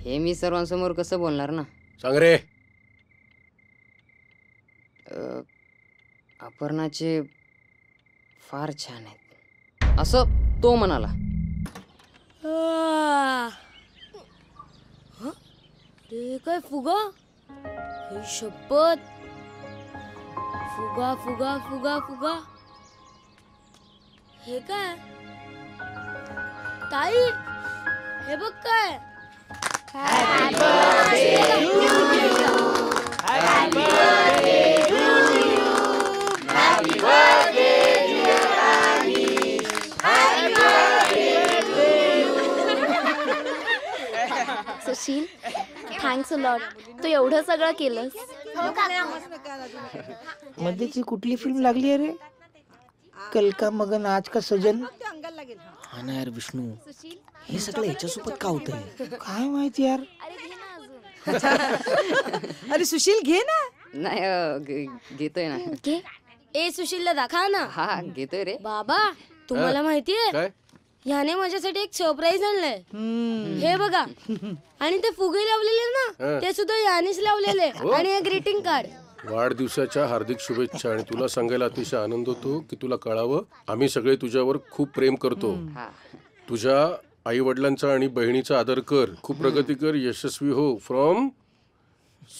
हे मी सर्वांसमोर कसं बोलणार ना. सांग रे. अपर्णाचे फार छान आहेत असं तो म्हणाला. ते काय फुगा? हे शपथ, फुगा फुगा फुगा फुगा. हे काय ताई? हे बघ काय. Sushil, thanks a lot. तू एवढं सगळं केलंस. मध्येची कुठली फिल्म लागली आहे रे? कल का मगन आज का सजन. हा ना यार विष्णू, हे सगळं याच्यासोबत का होतंय काय माहिती यार. अरे सुशील घे ना. नाही घेतोय ना. घे. ए सुशीलला दाखव ना. हा घेतोय रे. बाबा तुम्हाला माहितीये काय? ह्याने माझ्यासाठी एक सरप्राईज आणलंय. हे बघा. आणि ते फुगे लावलेले ना, ते सुद्धा यानेच लावलेले. आणि हे ग्रीटिंग कार्ड. वाढदिवसाच्या हार्दिक शुभेच्छा. आणि तुला सांगायला अतिशय आनंद होतो की तुला कळावं, आम्ही सगळे तुझ्यावर खूप प्रेम करतो. तुझ्या आई वडिलांचा आणि बहिणीचा आदर कर. खूप प्रगती कर, यशस्वी हो. फ्रॉम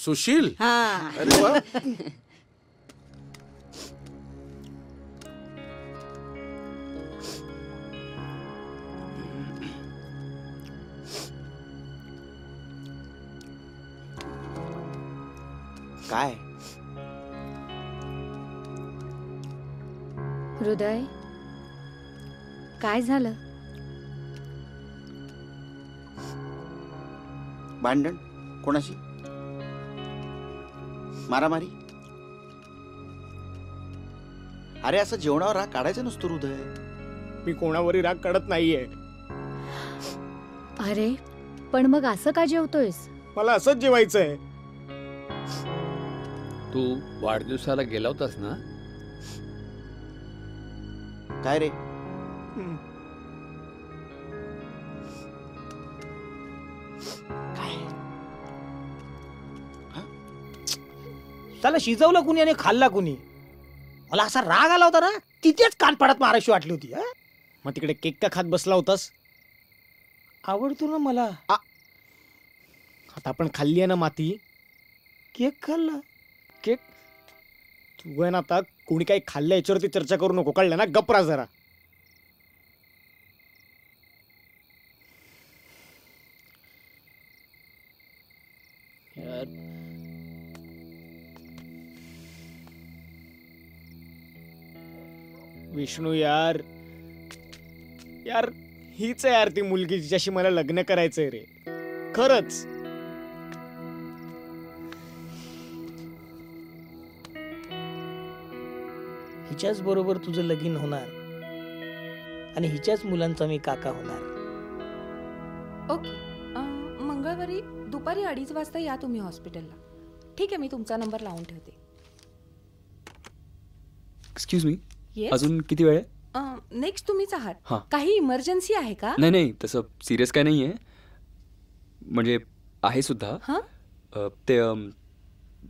सुशील. अरे वा. काय? हृदय, काय झालं? भांडण कोणाशी? मारामारी? अरे असं जेवणावर राग काढायचं नसतो हृदय. मी कोणावरही राग काढत नाहीये. अरे पण मग असं का जेवतोयस? मला असंच जेवायचंय. तू वाढदिवसाला गेला होतास ना? काय रे? त्याला शिजवलं कुणी आणि खाल्ला कुणी? मला असा राग आला होता ना, तिथेच कानफाडात मारायची वाटली होती. मग तिकडे केक का खात बसला होतास? आवडतो ना मला. आता आपण खाल्ली आहे ना माती. केक खाल्ला. केक तू आहे ना, आता कोणी काही खाल्लं याच्यावरती चर्चा करू नको, कळलं ना? गप्रा जरा. यार विष्णू, यार यार हीच आहे यार ती मुलगी जिच्याशी मला लग्न करायचंय रे. खरंच. हिच्याच बरोबर तुझं लगीन होणार आणि हिच्याच मुलांचा मी काका होणार. ओके. मंगळवारी दुपारी 2:30 वाजता या तुम्ही हॉस्पिटलला. ठीक आहे, मी तुमचा नंबर लावून ठेवते. Excuse me, Yes? अजून किती वेळ आहे? नेक्स्ट तुम्हीच आहात. हां. काही इमर्जन्सी आहे का? नाही नाही, तसं सिरियस काय नाही आहे. म्हणजे आहे सुद्धा. हां. ते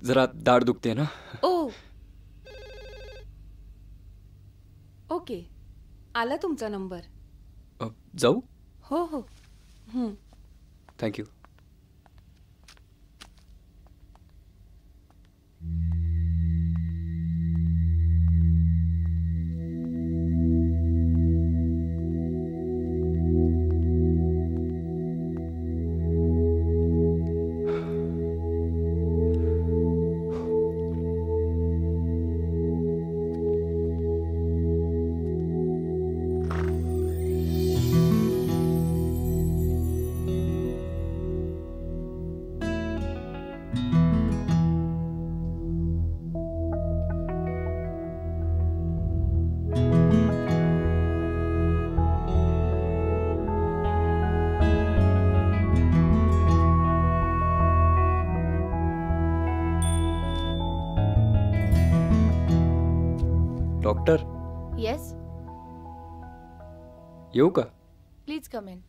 जरा दाढ दुखते ना. ओ ओके, आला तुमचा नंबर. जाऊ? हो हो. थँक्यू. डॉक्टर, येस, येऊ का? Please come in.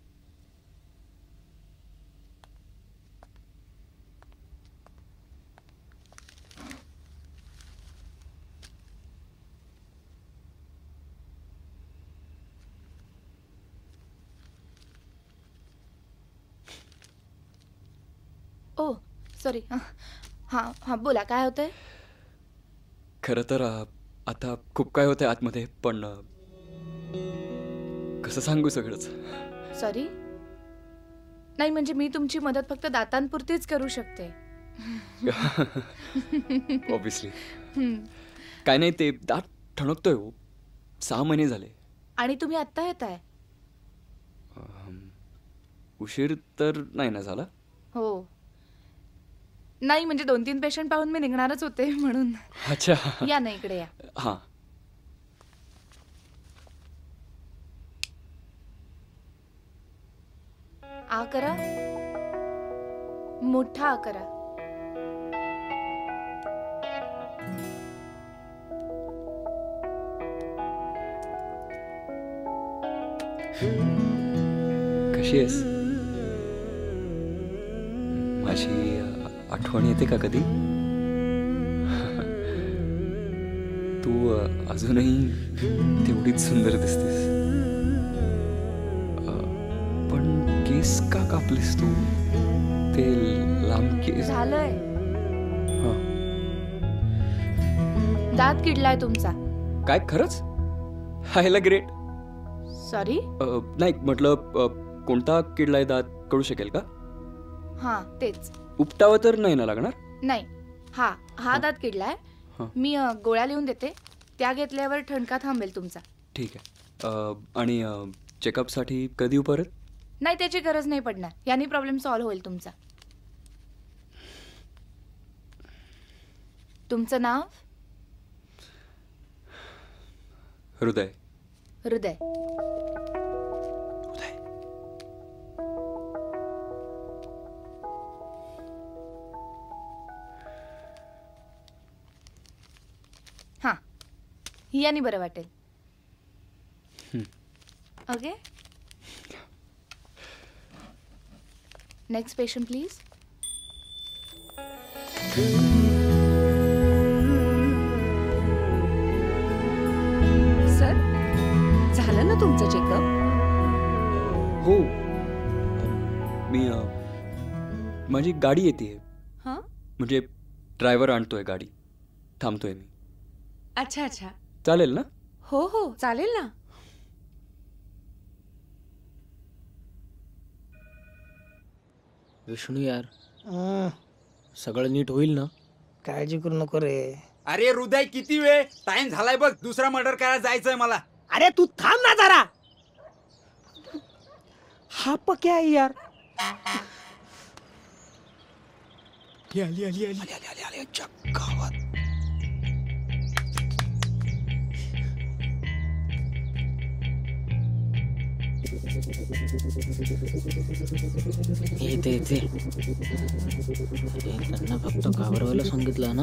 Oh sorry. हां हां बोला, काय होतंय? खरं तर आता खूप काय होतंय आतमध्ये, पण कसं सांगू सगळंच. सॉरी. नाही म्हणजे मी तुमची मदत फक्त दातांपुरतीच करू शकते. ऑब्विसली. काय नाही, ते दात ठणकतोय हो. 6 महिने झाले. आणि तुम्ही आत्ता येताय? उशीर तर नाही ना झाला? हो. नाही म्हणजे 2-3 पेशंट पाहून मी निघणारच होते म्हणून. अच्छा. या ना इकडे या. हां. आ करा. मोठा आ करा. कशी आहेस? माझी आठवण येते का कधी? तू अजूनही तेवढीच सुंदर दिसतेस. पण केस का कापलीस तू? ते लांब केस. झालंय. दात किडलाय तुमचा. काय खरंच? हायला ग्रेट. सॉरी. नाही म्हटलं कोणता किडलाय दात कळू शकेल का? हां तेच. उपटावं तर नाही ना लागणार? नाही. हा दात किडलाय. मी गोळ्या लिहून देते, त्या घेतल्यावर ठणका थांबेल तुमचा. ठीक आहे. आणि चेकअपसाठी कधी येऊ परत? नाही त्याची गरज नाही पडणार, याने प्रॉब्लेम सॉल्व्ह होईल तुमचा. तुमचं नाव? हृदय. हृदय. हां याने बरं वाटेल. Okay. Next patient please. Sir झालं ना तुमचं चेकअप? हो. मी माझी गाडी येते. हां. म्हणजे ड्रायव्हर आणतोय गाडी. थांबतोय मी. अच्छा अच्छा. चालेल ना? हो हो चालेल ना. विष्णू यार, सगळं नीट होईल ना? काळजी करू नको रे. अरे हृदय, किती वेळ? टाइम झालाय बघ, दुसरा मर्डर करायला जायचंय मला. अरे तू थांब ना जरा. हा पक्या आहे यार. आली आली आली. गावात येते येते. त्यांना फक्त घाबरवायला सांगितलं ना.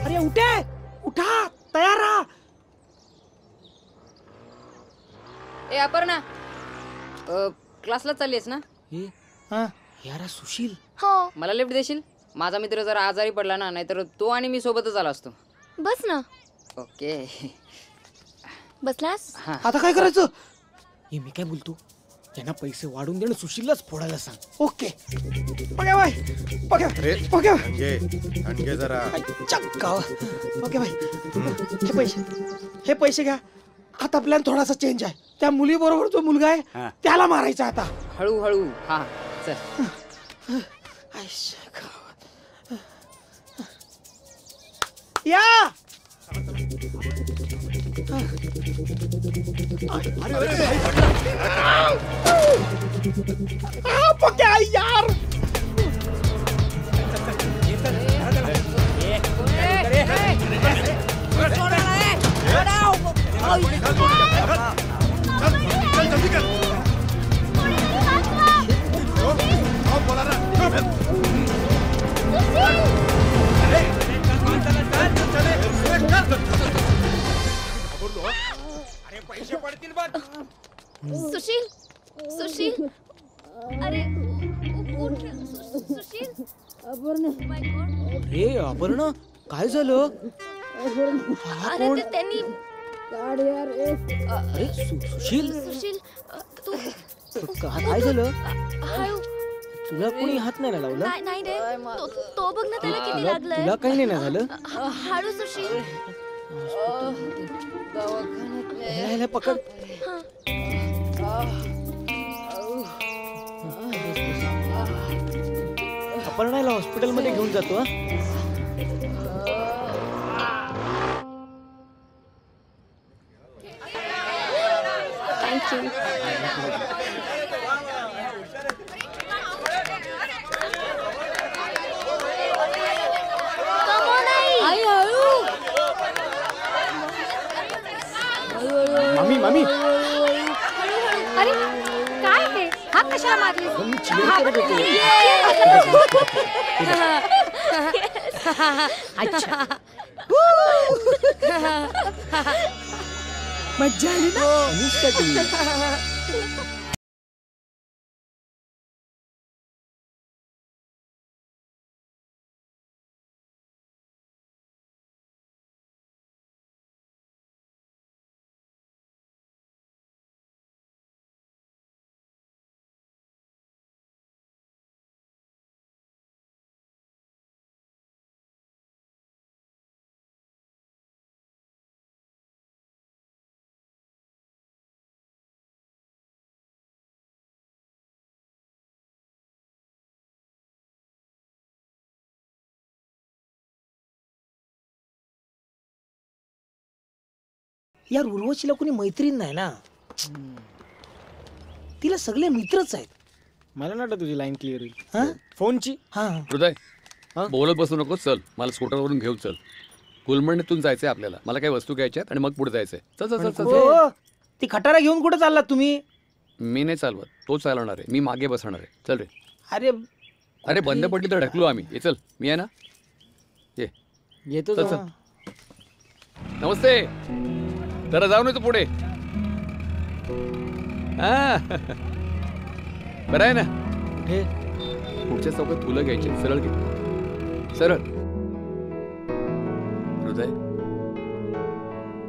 अरे उठे, उठा, तयार राहा. ए अपर्णा, क्लासला चाललीस ना? यार सुशील. हो. मला लिफ्ट देशील? माझा मित्र जरा आजारी पडला ना, नाहीतर तो आणि मी सोबतच आलो असतो. बस ना. ओके. बसलास? आता काय करायचं? हे मी काय बोलतो, त्यांना पैसे वाढून देणं, सुशीललाच फोडायला सांग. ओके. बघा बाई, बघा बघा. आणखी जरा. ओके बाई, हे पैसे घ्या. आता प्लॅन थोडासा चेंज आहे. त्या मुली बरोबर जो मुलगा आहे त्याला मारायचा आता. हळूहळू. हा चल. या. पक्या यार. पैसे पडतील बघ. सुशील, सुशील, अरे उठ. सुशील. रे अपर्णा, काय झालं? अरे ते त्यांनी अरे सुशील सुशील तू काय झालं हळू. तुला कोणी हात नाही ना लावला नाही नाही रे तो बघ ना त्याला किती तुला लागलंय. तुला काही नाही ना झालं हळू सुशील. ह्याला पकड आपण नाही हॉस्पिटल मध्ये घेऊन जातो हा थँक्यू. आई हळू. मामी मामी अरे काय हे हा कशाला मारली मी cheer करत होतो. अच्छा मज्जा आली ना यार उर्वशीला कोणी मैत्रीण नाही ना तिला सगळे मित्रच आहेत मला ना तुझी लाईन क्लिअर हा? होईल फोनची. हा हृदय बोलत बसू नको. चल मला स्कूटरवरून घेऊन चल. गुलमंडीतून जायचंय आपल्याला. मला काही वस्तू घ्यायच्या आणि मग पुढे जायचंय. चल चल चल चल. हो, ती खटारा घेऊन कुठे चाललात तुम्ही मी नाही चालवत, तो चालवणार आहे. मी मागे बसणार आहे. चल रे. अरे अरे बंद पडली तर ढकलू आम्ही. ये चल. मी आहे ना. ये येतो चल, जरा. नमस्ते. जरा जाऊन येतो पुढे. हा बरं आहे ना. कुठे पुढच्या चौकात फुलं घ्यायची. सरळ घे. सरळ. हृदय,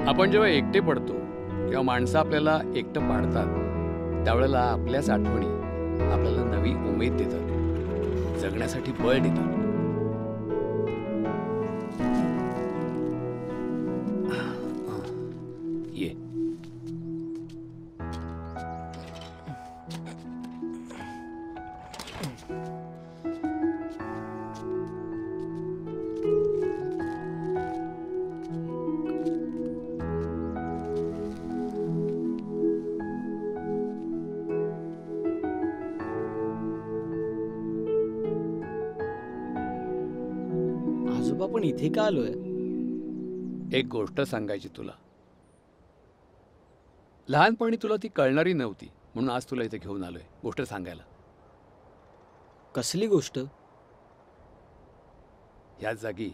आपण जेव्हा एकटे पडतो किंवा माणसं आपल्याला एकटं पाडतात त्यावेळेला आपल्याच आठवणी आपल्याला नवी उमेद देतात, जगण्यासाठी बळ देतात. ये. आजोबा पण इथे का आलोय? एक गोष्ट सांगायची तुला. लहानपणी तुला ती कळणारी नव्हती म्हणून आज तुला इथे घेऊन आलोय गोष्ट सांगायला. कसली गोष्ट? ह्या जागी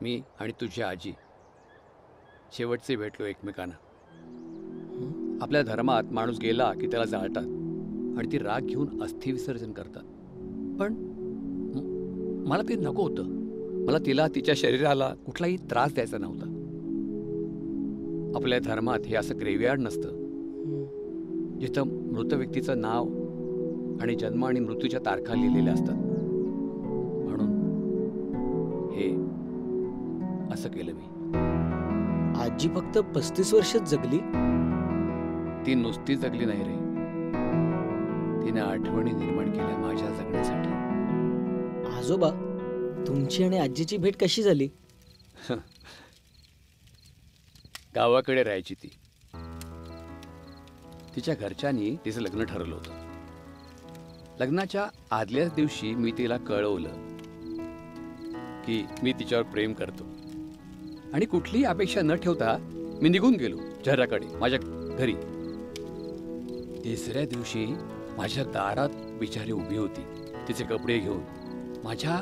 मी आणि तुझी आजी शेवटचे भेटलो एकमेकांना. आपल्या धर्मात माणूस गेला की त्याला जाळतात आणि ती राग घेऊन अस्थि विसर्जन करतात. पण मला ते नको होतं. मला तिला तिच्या शरीराला कुठलाही त्रास द्यायचा नव्हता. आपल्या धर्मात हे असं ग्रेव्हयार्ड नसतं जिथं मृत व्यक्तीचं नाव आणि जन्म आणि मृत्यूच्या तारखा लिहिलेल्या असतात. म्हणून हे असं केलं मी. आजी फक्त 35 वर्षच जगली? ती नुसती जगली नाही रे, तिने आठवणी निर्माण केल्या माझ्या जगण्यासाठी. आजोबा, तुमची आणि आजीची भेट कशी झाली? गावाकडे राहायची ती. तिच्या घरच्यांनी तिचं लग्न ठरवलं होतं. लग्नाच्या आदल्याच दिवशी मी तिला कळवलं की मी तिच्यावर प्रेम करतो आणि कुठलीही अपेक्षा न ठेवता मी निघून गेलो शहराकडे माझ्या घरी. तिसऱ्या दिवशी माझ्या दारात बिचारी उभी होती तिचे कपडे घेऊन. माझ्या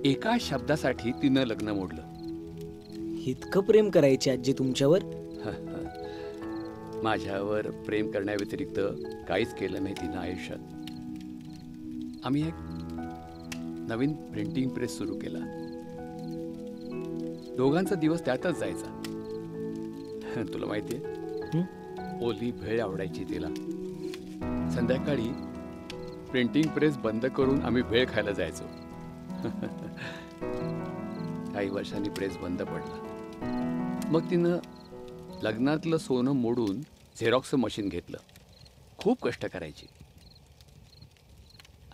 एका शब्दासाठी तिनं लग्न मोडलं. इतकं प्रेम करायची आजी तुमच्यावर? माझ्यावर प्रेम करण्याव्यतिरिक्त काहीच केलं नाही तिनं आयुष्यात. आम्ही एक नवीन प्रिंटिंग प्रेस सुरू केला. दोघांचा दिवस त्यातच जायचा. तुला माहितीये ओली भेळ आवडायची तिला. संध्याकाळी प्रिंटिंग प्रेस बंद करून आम्ही भेळ खायला जायचो. काही वर्षांनी प्रेस बंद पडला. मग तिनं लग्नातलं सोनं मोडून झेरॉक्स मशीन घेतलं. खूप कष्ट करायची.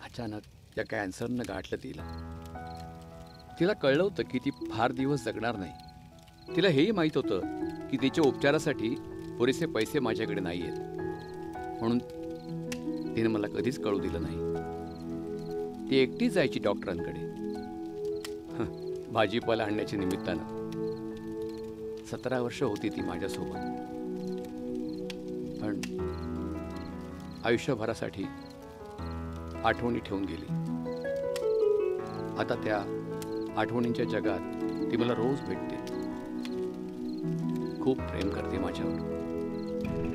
अचानक या कॅन्सरनं गाठलं तिला. तिला कळलं होतं की ती फार दिवस जगणार नाही. तिला हेही माहीत होतं की तिच्या उपचारासाठी पुरेसे पैसे माझ्याकडे नाही आहेत. म्हणून तिने मला कधीच कळू दिलं नाही. ती एकटी जायची डॉक्टरांकडे भाजीपाला आणण्याच्या निमित्तानं. 17 वर्ष होती ती माझ्यासोबत. पण आयुष्यभरासाठी आठवणी ठेवून गेली. आता त्या आठवणींच्या जगात ती मला रोज भेटते. खूप प्रेम करते माझ्यावर.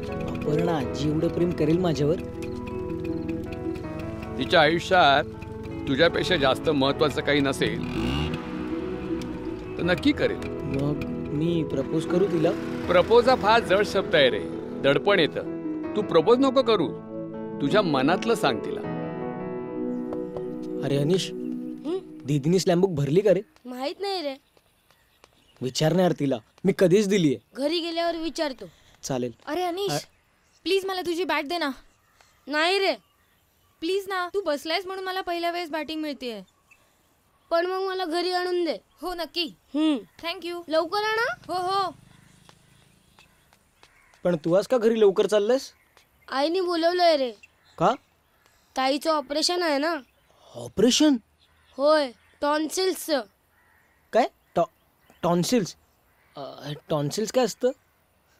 अपर्णा आजी एवढं प्रेम करेल माझ्यावर? तिच्या आयुष्यात तुझ्यापेक्षा जास्त महत्वाचं काही नसेल तर नक्की करेल. मग मी प्रपोज करू तिला? प्रपोज हा फार जड शब्द आहे रे. दडपण येतं. तू प्रपोज नको करू. तुझ्या मनातलं सांग तिला. अरे अनिश, दीदीनी स्लॅम बुक भरली का रे? माहित नाही रे, विचारणार तिला. मी कधीच दिलीये. घरी गेल्यावर विचारतो. चालेल. अरे अनिश, प्लीज मला तुझी बॅट दे ना. नाही रे, प्लीज ना. तू बसलायस म्हणून मला पहिल्या वेळेस बॅटिंग मिळतेय. पण मग मला घरी आणून दे. हो नक्की. थँक्यू. लवकर आणा. हो हो. पण तू आज का घरी लवकर चाललास? आईने बोलवलंय रे. का? ताईचं ऑपरेशन आहे ना. ऑपरेशन? होय, टॉन्सिल्सचं. काय? टॉन्सिल्स? टॉन्सिल्स काय असतं?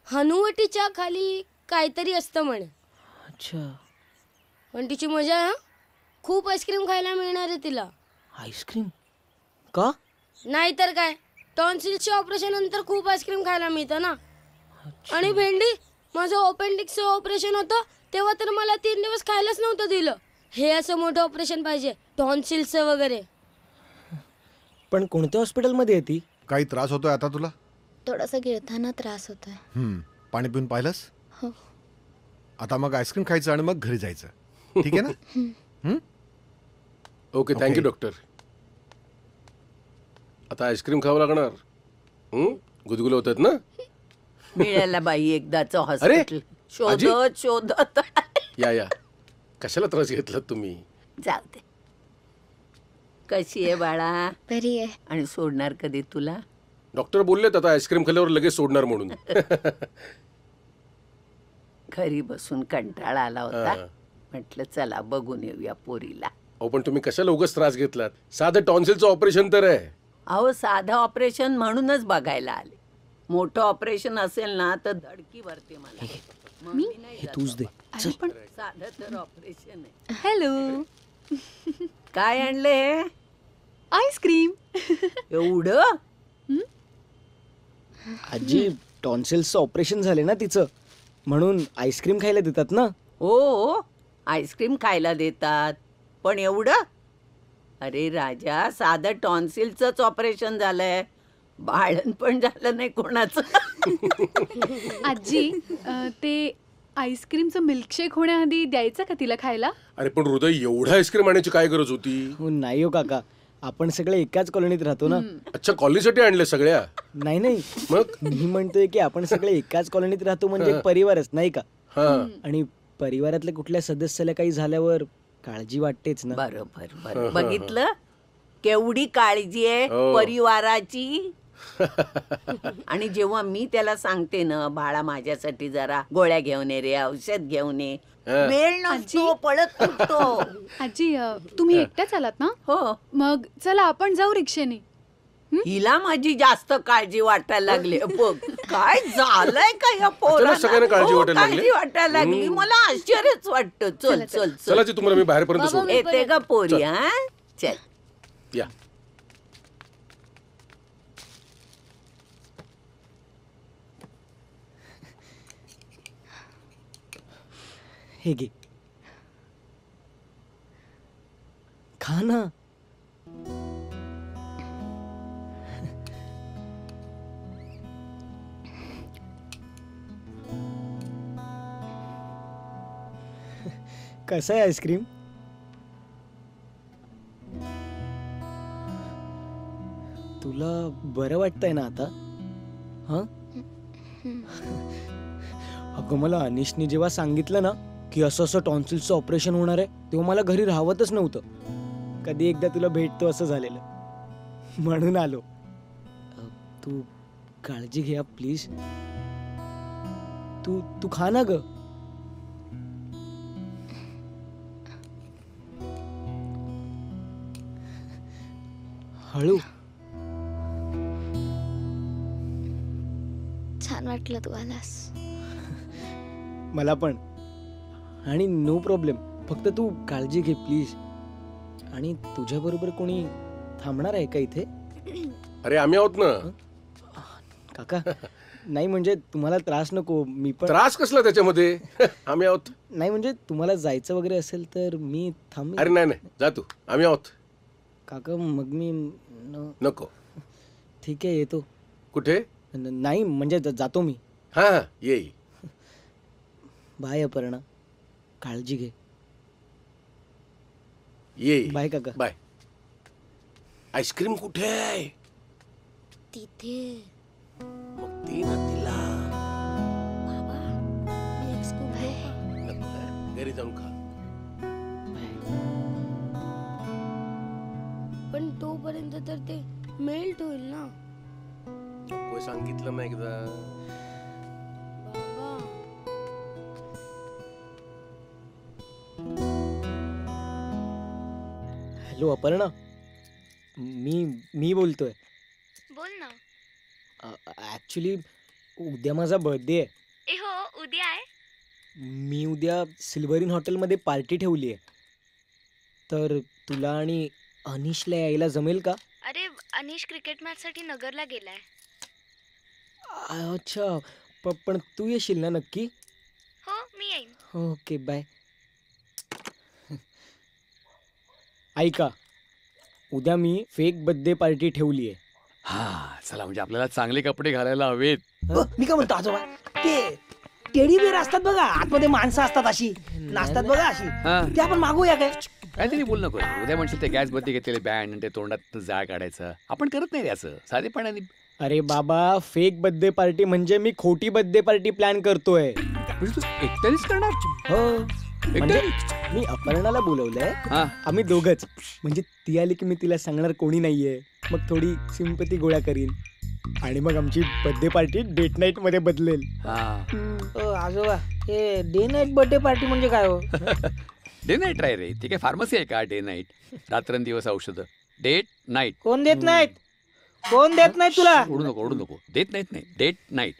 हनुवटीच्या खाली काहीतरी असतं म्हणे. अच्छा. पण तिची मजा आहे. खूप आईस्क्रीम खायला मिळणार आहे तिला. आईस्क्रीम? का? नाहीतर काय, टॉन्सिल्सच्या ऑपरेशन नंतर खूप आईस्क्रीम खायला मिळतं ना. आणि भेंडी, माझं ओपेंडिक्सचं ऑपरेशन होतं तेव्हा तर मला 3 दिवस खायलाच नव्हतं दिलं. हे असं मोठं ऑपरेशन पाहिजे, टॉन्सिल्सचं वगैरे. पण कोणत्या हॉस्पिटलमध्ये आहे ती? काही त्रास होतोय आता तुला? थोडासा गिळताना त्रास होतोय. पाणी पिऊन पाहिलंस? हो. आता मग आईस्क्रीम खायचं आणि मग घरी जायचं. ठीक आहे ना? Okay, thank you doctor. आता आईस्क्रीम खावं लागणार. गुदगुलं होतात ना? मिळाला बाई एकदाच हॉस्पिटल. शोधत शोधत. या कशाला त्रास घेतला तुम्ही? जाऊ दे. कशी आहे बाळा? बरी आहे. आणि सोडणार कधी तुला? डॉक्टर बोललेत आता आईस्क्रीम खाल्ल्यावर लगेच सोडणार म्हणून. घरी बसून कंटाळा आला होता. म्हटलं चला बघून येऊया पोरीला. अहो पण तुम्ही कशाला उगाच त्रास घेतलात? साधं टॉन्सिलचं ऑपरेशन तर आहे. अहो साधं ऑपरेशन म्हणूनच बघायला आले. मोठं ऑपरेशन असेल ना तर धडकी भरते मला. हे तूच दे. पण साधं तर ऑपरेशन आहे. हॅलो. काय आणले? आईस्क्रीम. एवढं? आजी, टॉन्सिल्सचं ऑपरेशन झाले ना तिचं, म्हणून आईस्क्रीम खायला देतात ना. हो, आईस्क्रीम खायला देतात. पण एवढं? अरे राजा, साधं टॉन्सिलचंच ऑपरेशन झालंय. बाळण पण झालं नाही कोणाचं. आजी, ते आईस्क्रीमचं मिल्कशेक होण्याआधी द्यायचं का तिला खायला? अरे पण हृदय, एवढं आईस्क्रीम आणायची काय गरज होती? नाही हो काका, आपण सगळे एकाच कॉलनीत राहतो ना. अच्छा, कॉलनीसाठी आणले सगळ्या? नाही मग मी म्हणतोय की आपण सगळे एकाच कॉलनीत राहतो म्हणजे परिवारच, नाही का? आणि परिवारातल्या कुठल्या सदस्याला काही झाल्यावर काळजी वाटतेच ना. बरोबर. बघितलं केवढी काळजी आहे परिवाराची. आणि जेव्हा मी त्याला सांगते ना, बाळा माझ्यासाठी जरा गोळ्या घेऊन ये रे, औषध घेऊन ये, वेळ नसतो, पळत उठतो. आजी, तुम्ही एकट्याच आलात ना? हो. मग चला आपण जाऊ रिक्षेने. हिला माझी जास्त काळजी वाटायला लागली. बघ काय झालंय का या पोराला. सगळ्यांना काळजी वाटायला लागली? काळजी वाटायला लागली. मला आश्चर्यच वाटतं. चल चल चला जी, तुम्हाला मी बाहेरपर्यंत सोडतो. येते का पोरी? हा चल या. हे घे, खा ना. कसं आहे आईस्क्रीम? तुला बरं वाटतंय ना आता? हा अगं मला अनिशने जेव्हा सांगितलं ना की असं असं टॉन्सिल्सचं ऑपरेशन होणार आहे तेव्हा मला घरी राहवतच नव्हतं. कधी एकदा तुला भेटतो असं झालेलं, म्हणून आलो. तू काळजी घ्या प्लीज. तू तू खा ना ग. हळू. छान वाटलं तू आलास. मला पण. आणि नो प्रॉब्लेम, फक्त तू काळजी घे प्लीज. आणि तुझ्या बरोबर कोणी थांबणार आहे का इथे? अरे आम्ही आहोत ना. काका नाही म्हणजे तुम्हाला त्रास नको. मी पण. त्रास कसला त्याच्यामध्ये? आम्ही आहोत. नाही म्हणजे तुम्हाला जायचं वगैरे असेल तर मी थांब. अरे नाही नाही, जा तू, आम्ही आहोत. काका मग मी नको. ठीक आहे येतो. कुठे? नाही म्हणजे जातो मी. हा ये. बाय अपर्णा, काळजी घे. ये. बाय काका. बाय. आईस्क्रीम कुठे आहे? तिथे. मग ती ना तिला. बाबा मी एक स्कूप घेऊ का? घरी जाऊन खा. पण तोपर्यंत तर ते मेल्ट होईल ना. कोणी सांगितलं ना एकदा. बाबा हॅलो अपर्णा, मी बोलतोय. बोल ना. ऍक्च्युली उद्या माझा बर्थडे आहे. ए हो उद्या आहे. मी उद्या सिल्व्हरिन हॉटेलमध्ये पार्टी ठेवली आहे. तर तुला आणि अनिशला यायला जमेल का? अरे अनिश क्रिकेट मॅच साठी नगरला गेलाय. अच्छा, पण तू येशील ना नक्की? हो मी येईन. Okay bye. ऐका, उद्या मी फेक बर्थडे पार्टी ठेवली आहे. हा चला, म्हणजे आपल्याला चांगले कपडे घालायला हवेत. मी काय म्हणतो आजोबा, ते टेडी बेअर असतात बघा, आतमध्ये माणसं असतात अशी नाचतात बघा अशी, ते आपण मागूया काय? काहीतरी बोल नको. उद्या म्हणशील ते गॅस बत्ती घेतलेले बँड आणि ते तोंडात जाळ काढायचं. आपण करत नाही रे असं साधेपणाने. अरे बाबा, फेक बर्थडे पार्टी म्हणजे मी खोटी बर्थडे पार्टी प्लॅन करतोय. तू एकट्यानेच करणार? हो, म्हणजे मी अपर्णाला बोलवलंय. आम्ही दोघच. म्हणजे ती आली की मी तिला सांगणार कोणी नाहीये, मग थोडी सिंपती गोळा करीन आणि मग आमची बर्थडे पार्टी डेट नाईट मध्ये बदलेल. आजोबा, हे डे नाईट बर्थडे पार्टी म्हणजे काय हो? डे नाईट राय रे, ती काय फार्मसी आहे का? डे नाईट, रात्रंदिवस औषध. Date night. कोण देत नाहीत? कोण देत नाही तुला? ओढू नको. देत नाहीत नाही, डेट नाईट.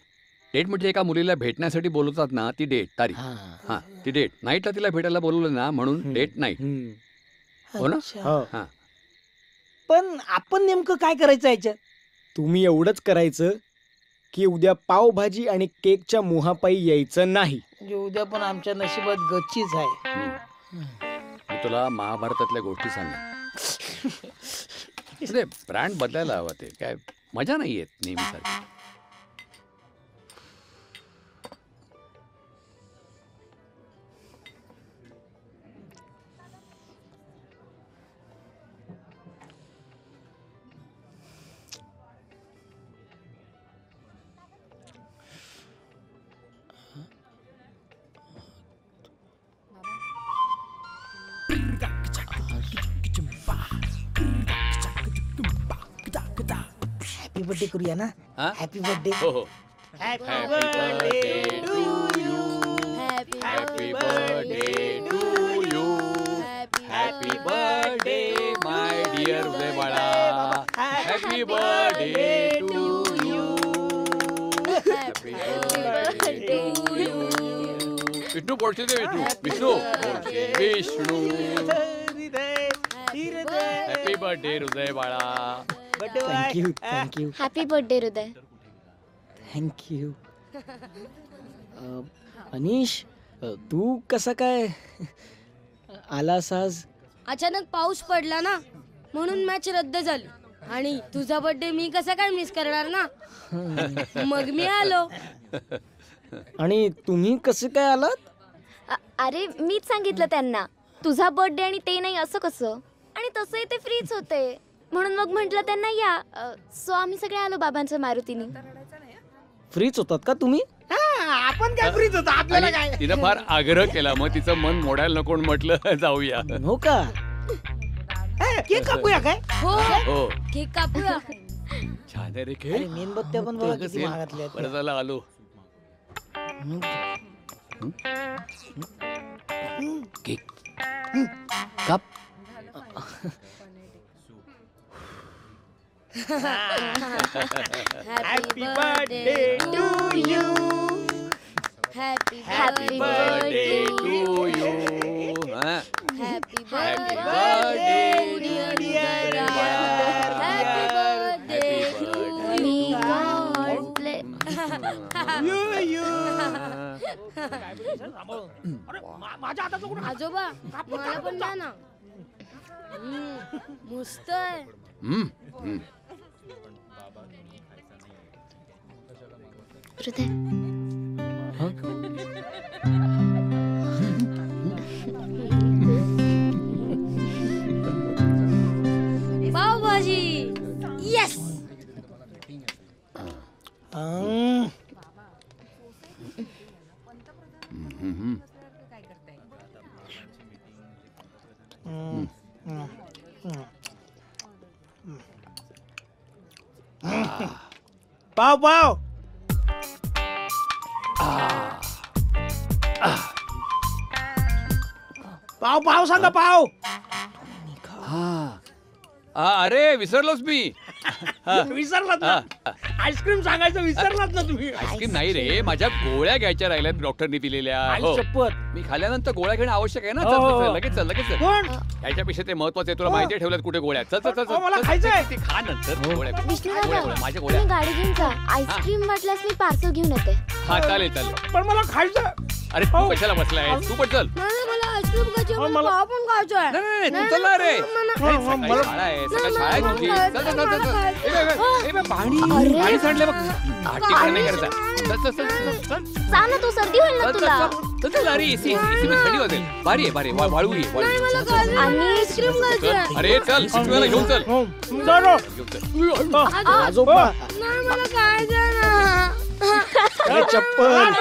डेट म्हणजे एका मुलीला भेटण्यासाठी बोलवतात ना, ती डेट तारीख. हा ती डेट. नाईटला तिला भेटायला बोलवलं ना, म्हणून डेट नाईट. हो ना? हा. पण आपण नेमकं काय करायचं याच्यात? तुम्ही एवढंच करायचं की उद्या पावभाजी आणि केकच्या मोहापायी यायचं नाही. म्हणजे उद्या पण आमच्या नशिबात गच्चीच आहे. मी तुला महाभारतातल्या गोष्टी सांगेन. म्हणजे ब्रँड बदलायला हवा, ते काय मजा नाही येत नेहमीसारखी. हॅपी बर्थडे करूया ना? Happy birthday. हो. Happy birthday to you. Happy birthday to you. Happy birthday my dear Uday बाळा. Happy birthday to you. Happy birthday to you. Vishnu Polshe दे. विष्णू पोळशे. विष्णू. हॅपी बर्थडे हृदय बाळा. Thank you. Happy birthday Hriday. Thank you. Anish, तू कसा काय आलास आज? अचानक पाऊस पडला ना, म्हणून मॅच रद्द झाली. आणि तुझा बर्थडे मी कसा काय मिस करणार ना, मग मी आलो. आणि तुम्ही कसे काय आलात? अरे मीच सांगितलं त्यांना तुझा बर्थडे आणि ते नाही असं कसं. आणि तसंही ते फ्रीच होते म्हणून मग म्हटलं त्यांना या. सो आम्ही सगळे आलो बाबांच्या मारुतीने. फ्रीच होतात का तुम्ही? आपण काय फ्रीच होतो आपल्याला आणि काय. तिनं फार आग्रह केला मग तिचं मन मोडायला नको म्हणून म्हटलं जाऊया. हो का? केक कापूया काय? हो केक कापूया. छान आहे रे अरे केक. मेणबत्त्या पण बघा किती महागातल्या आहेत. बरं झालं आलो. केक काप. Happy birthday to you. Happy birthday to you. Happy birthday dear Raya. Happy birthday to you. God bless. आजोबा मला पण द्या ना. मस्त आहे. हृदय पावभाजी. येस. पाव पाव. पाव पाव सांगा पाव. अरे विसरलोच मी. विसरलात ना. आईस्क्रीम सांगायचं विसरलात ना तुम्ही. आईस्क्रीम नाही रे माझ्या गोळ्या घ्यायच्या राहिल्यात डॉक्टरनी दिलेल्या. हो. मी खाल्यानंतर गोळ्या घेणं आवश्यक आहे ना. चल, चल, चल, लगेच चल लगेच चल. कोण? याच्यापेक्षा ते महत्वाचं आहे. तुला माहिती आहे ठेवल्यात कुठे गोळ्या. चल चल चल चल. मला खायचंय. ते खा नंतर गोळ्या. विष्णू गोळ्या, गोळ्या, माझ्या गोळ्या. तुम्ही गाडी घेऊन जा. आईस्क्रीम वाटल्यास मी पार्सल घेऊन येते. हा चालेल चालेल. पण मला खायचं. अरे तू कशाला बसलाय तू पण चल. नाही मला आईस्क्रीम खायची आहे. मला पाव पण खायचा आहे. नाही तू चल ना रे. सकाळी शाळा आहे सकाळी शाळा आहे तुझी. चल चल चल चल. ए बे, पाणी सांडले बघ. आटी नाही करायचा. चल चल चल चल. जा ना तू सर्दी होईल ना चल तुला. चल चल. अरे एसी एसी मध्ये थंडी वाजेल. भारी आहे भारी आहे. वाळू ये वाळू. आणि आईस्क्रीम खायची आहे. अरे चल तुम्हाला घेऊन चल. घेऊन चल. आजोबा नाही मला खायचं आहे ना. चप्पल.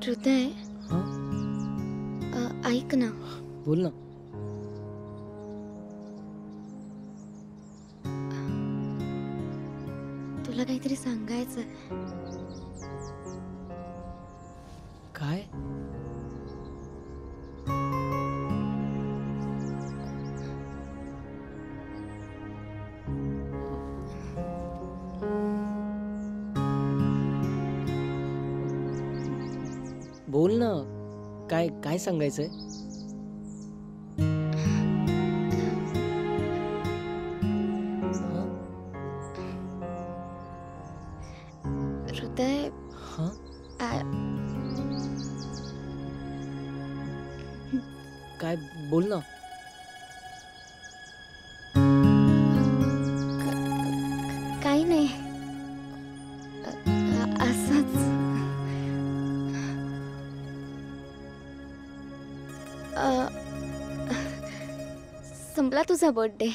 हृदय ऐक ना. बोल ना. तुला काहीतरी सांगायचं. काय? बोल ना. काय काय सांगायचंय? हृदय काय बोल ना. काही नाही असंच. संपला तुझा बर्थडे.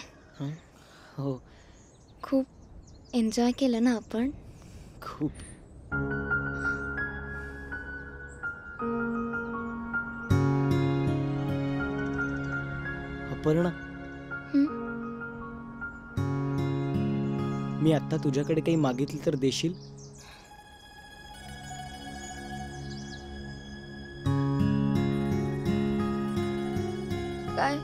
हो खूप एन्जॉय केलं ना आपण. खूप. अपर्णा मी आता तुझ्याकडे काही मागितलं तर देशील? काय?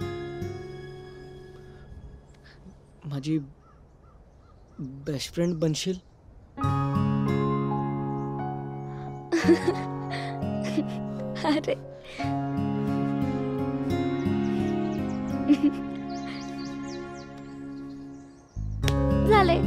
माझी बेस्ट फ्रेंड बनशील? अरे झाले.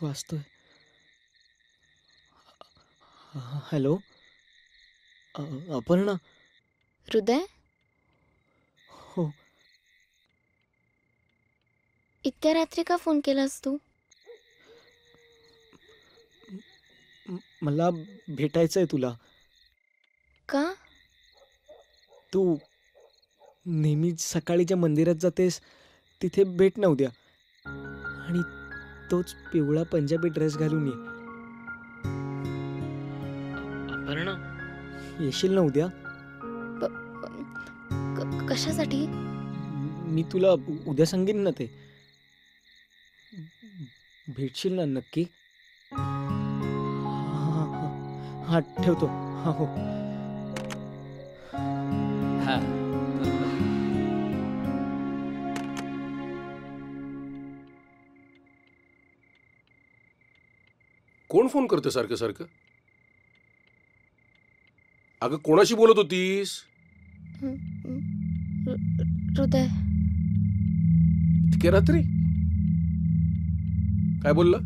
वाचतोय. हॅलो अपर्णा. हृदय, हो. इतक्या रात्री का फोन केलास तू? मला भेटायचंय तुला. का? तू नेहमी सकाळी ज्या मंदिरात जातेस तिथे भेट ना उद्या. आणि तोच पिवळा पंजाबी ड्रेस घालून ये. अपर्णा, येशील ना उद्या? कशासाठी? मी तुला उद्या सांगेन ना ते. भेटशील ना नक्की? हा ठेवतो. हा हो. कोण फोन करते सारखं सारखं? अगं कोणाशी बोलत होतीस? हृदय. इतक्या रात्री काय बोलला?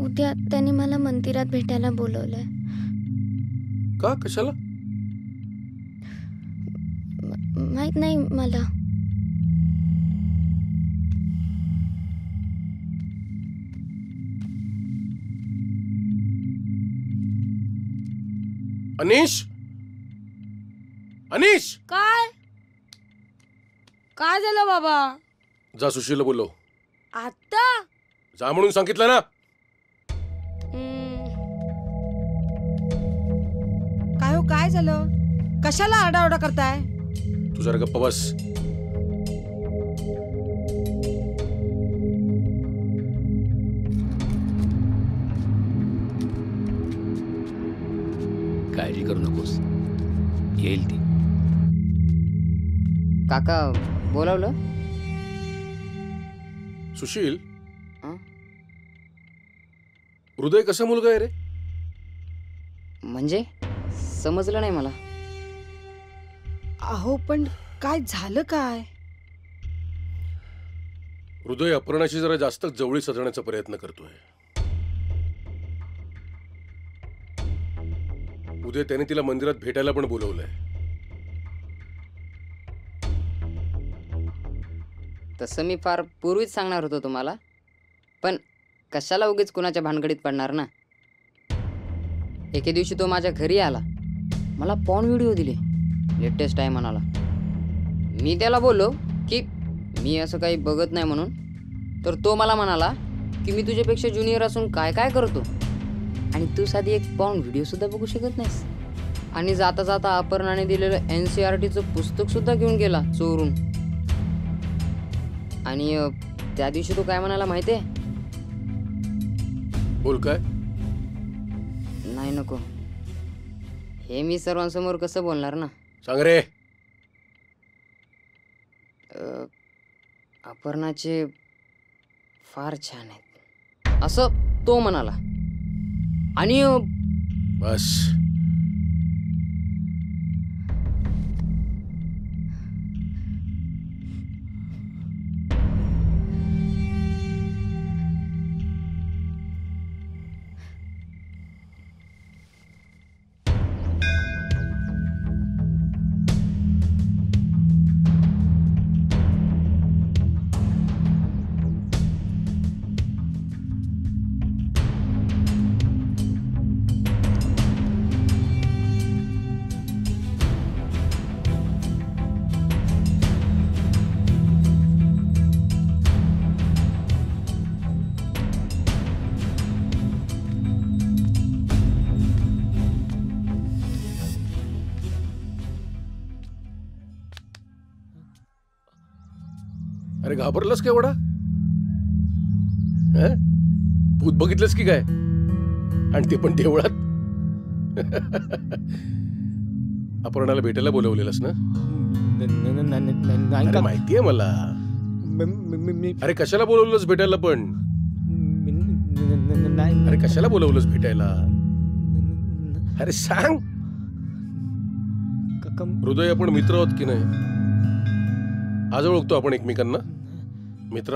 उद्या त्याने मला मंदिरात भेटायला बोलवलंय. का? कशाला? माहित नाही मला. अनीश, अनीश. काय काय झालं बाबा? जा सुशीलला बोलव. आता जा म्हणून सांगितलं ना. काय हो, काय झालं? कशाला आरडाओरडा करताय? तू जरा गप्प बस. काळजी करू नकोस, येईल ती. काका बोलावलं? सुशील, हृदय कसा मुलगा आहे रे? म्हणजे समजलं नाही मला. अहो पण काय झालं काय? हृदय अपर्णाशी जरा जास्त जवळी सजवण्याचा प्रयत्न करतोय. उद्या त्याने तिला मंदिरात भेटायला पण बोलवलंय. तसं मी फार पूर्वीच सांगणार होतो तुम्हाला, पण कशाला उगीच कुणाच्या भानगडीत पडणार ना. एके दिवशी तो माझ्या घरी आला, मला पॉर्न व्हिडिओ दिले. लेटेस्ट आहे म्हणाला. मी त्याला बोललो की मी असं काही बघत नाही म्हणून. तर तो मला म्हणाला की मी तुझ्यापेक्षा ज्युनियर असून काय काय करतो, आणि तू साधी एक पॉर्न व्हिडिओ सुद्धा बघू शकत नाहीस. आणि जाता जाता अपर्णाने दिलेलं NCERTचं पुस्तक सुद्धा घेऊन गेला चोरून. आणि त्या दिवशी तो काय म्हणाला माहितीये? बोल. काय? नाही नको, हे मी सर्वांसमोर कसं बोलणार ना. सांग रे. अपर्णाचे फार छान आहेत असं तो म्हणाला. आणि बस. अरे घाबरलास का एवढा? भूत बघितलंस की काय? आणि ते पण देवळात. अपर्णाला भेटायला बोलवलेलंस ना? अरे माहितीये मला. अरे कशाला बोलवलंस भेटायला पण? अरे कशाला बोलवलंस भेटायला? अरे सांग. हृदय आपण मित्र आहोत की नाही? आज ओळखतो आपण एकमेकांना. मित्र